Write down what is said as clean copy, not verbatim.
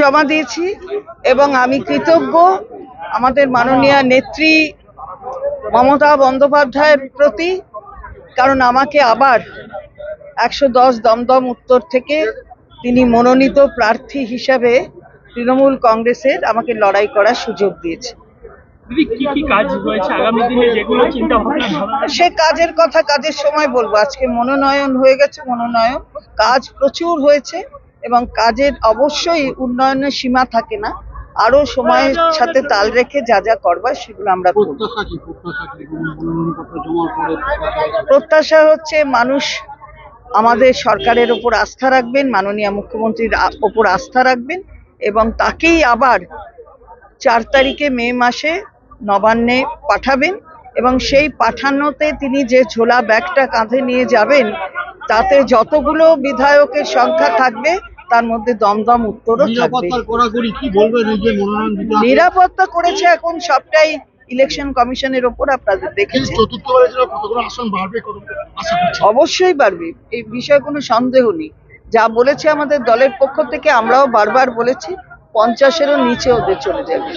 জমা দিয়েছি এবং আমি কৃতজ্ঞ আমাদের মাননীয় নেত্রী মমতা বন্দ্যোপাধ্যায়ের প্রতি, কারণ আমাকে আবার 110 দমদম উত্তর থেকে তিনি মনোনীত প্রার্থী হিসাবে তৃণমূল কংগ্রেসের আমাকে লড়াই করার সুযোগ দিয়েছে। সে কাজের কথা কাজের সময় বলবো। আজকে মনোনয়ন হয়ে গেছে, মনোনয়ন কাজ প্রচুর হয়েছে এবং কাজের অবশ্যই উন্নয়নের সীমা থাকে না, আরো সময়ের সাথে তাল রেখে যা যা করবার সেগুলো আমরা করব। প্রত্যাশা হচ্ছে মানুষ আমাদের সরকারের উপর আস্থা রাখবেন, মাননীয় মুখ্যমন্ত্রীর ওপর আস্থা রাখবেন এবং তাকেই আবার 4 তারিখে মে মাসে নবান্নে পাঠাবেন এবং সেই পাঠানোতে তিনি যে ঝোলা ব্যাগটা কাঁধে নিয়ে যাবেন তাতে যতগুলো বিধায়কের সংখ্যা থাকবে তার মধ্যে দমদম উত্তরও থাকবে। নিরাপত্তা করেছে এখন সবটাই ইলেকশন কমিশনের ওপর, আপনাদের দেখেছি। অবশ্যই বাড়বে, এই বিষয়ে কোনো সন্দেহ নেই। যা বলেছে আমাদের দলের পক্ষ থেকে আমরাও বারবার বলেছি, 50-এরও নিচে ওদের চলে যাবে।